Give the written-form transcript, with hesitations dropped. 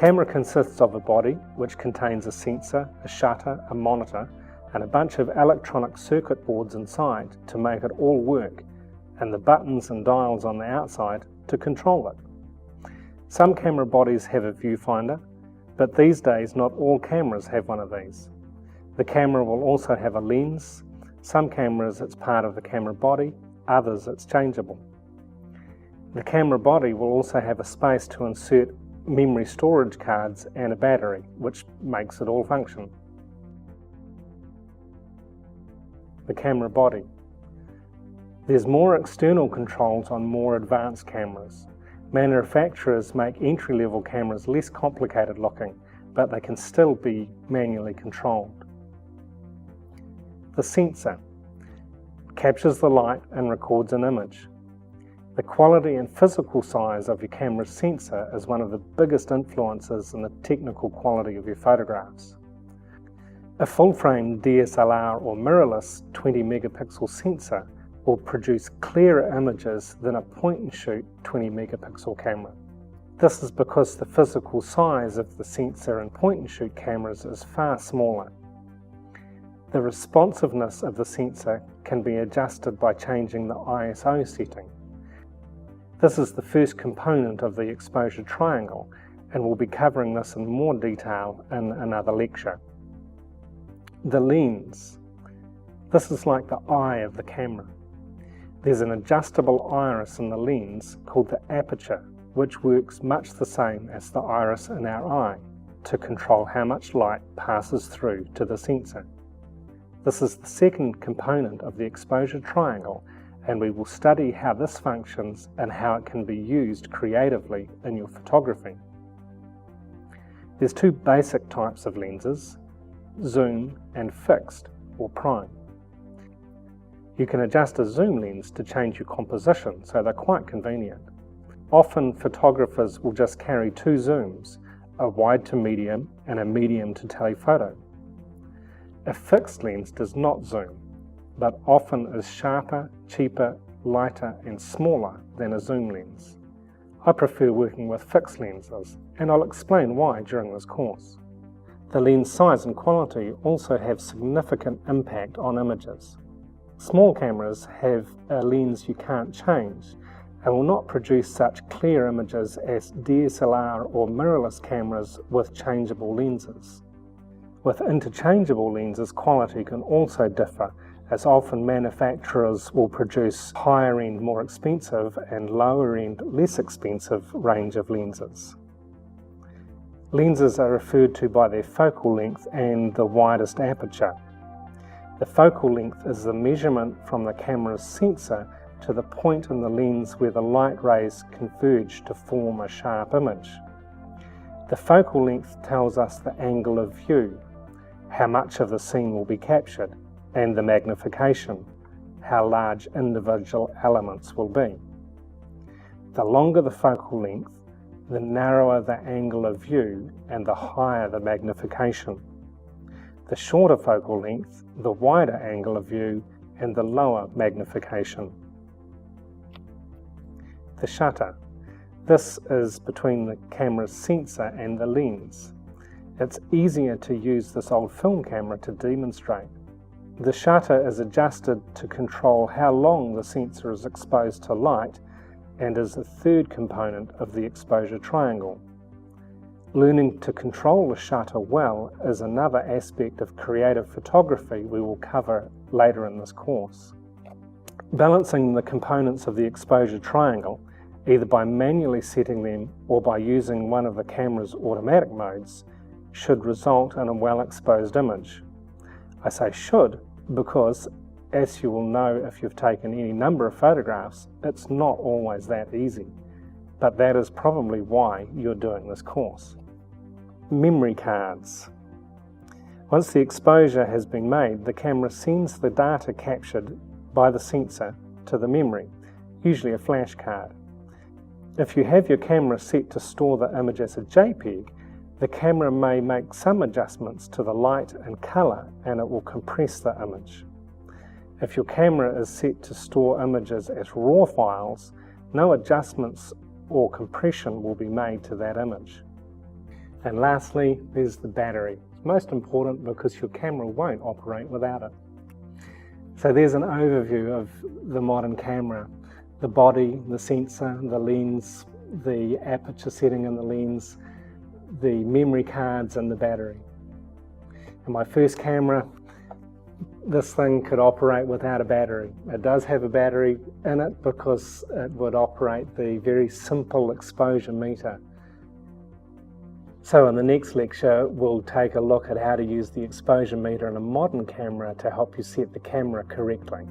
camera consists of a body, which contains a sensor, a shutter, a monitor, and a bunch of electronic circuit boards inside to make it all work, and the buttons and dials on the outside to control it. Some camera bodies have a viewfinder, but these days not all cameras have one of these. The camera will also have a lens. Some cameras it's part of the camera body, others it's changeable. The camera body will also have a space to insert memory storage cards and a battery, which makes it all function. The camera body. There's more external controls on more advanced cameras. Manufacturers make entry-level cameras less complicated looking, but they can still be manually controlled. The sensor captures the light and records an image. The quality and physical size of your camera's sensor is one of the biggest influences in the technical quality of your photographs. A full-frame DSLR or mirrorless 20 megapixel sensor will produce clearer images than a point-and-shoot 20 megapixel camera. This is because the physical size of the sensor in point-and-shoot cameras is far smaller. The responsiveness of the sensor can be adjusted by changing the ISO setting. This is the first component of the exposure triangle, and we'll be covering this in more detail in another lecture. The lens. This is like the eye of the camera. There's an adjustable iris in the lens called the aperture, which works much the same as the iris in our eye to control how much light passes through to the sensor. This is the second component of the exposure triangle, and we will study how this functions and how it can be used creatively in your photography. There's two basic types of lenses, zoom and fixed or prime. You can adjust a zoom lens to change your composition, so they're quite convenient. Often photographers will just carry two zooms, a wide to medium and a medium to telephoto. A fixed lens does not zoom, but often is sharper, cheaper, lighter and smaller than a zoom lens. I prefer working with fixed lenses, and I'll explain why during this course. The lens size and quality also have significant impact on images. Small cameras have a lens you can't change and will not produce such clear images as DSLR or mirrorless cameras with changeable lenses. With interchangeable lenses, quality can also differ, as often manufacturers will produce higher-end, more expensive, and lower-end, less expensive range of lenses. Lenses are referred to by their focal length and the widest aperture. The focal length is the measurement from the camera's sensor to the point in the lens where the light rays converge to form a sharp image. The focal length tells us the angle of view, how much of the scene will be captured, and the magnification, how large individual elements will be. The longer the focal length, the narrower the angle of view and the higher the magnification. The shorter focal length, the wider angle of view and the lower magnification. The shutter. This is between the camera's sensor and the lens. It's easier to use this old film camera to demonstrate. The shutter is adjusted to control how long the sensor is exposed to light and is the third component of the exposure triangle. Learning to control the shutter well is another aspect of creative photography we will cover later in this course. Balancing the components of the exposure triangle, either by manually setting them or by using one of the camera's automatic modes, should result in a well-exposed image. I say should because, as you will know if you've taken any number of photographs, it's not always that easy, but that is probably why you're doing this course. Memory cards. Once the exposure has been made, the camera sends the data captured by the sensor to the memory, usually a flash card. If you have your camera set to store the image as a JPEG, the camera may make some adjustments to the light and color and it will compress the image. If your camera is set to store images as RAW files, no adjustments or compression will be made to that image. And lastly, there's the battery. It's most important because your camera won't operate without it. So there's an overview of the modern camera. The body, the sensor, the lens, the aperture setting in the lens, the memory cards and the battery. And my first camera, this thing could operate without a battery. It does have a battery in it because it would operate the very simple exposure meter. So in the next lecture, we'll take a look at how to use the exposure meter in a modern camera to help you set the camera correctly.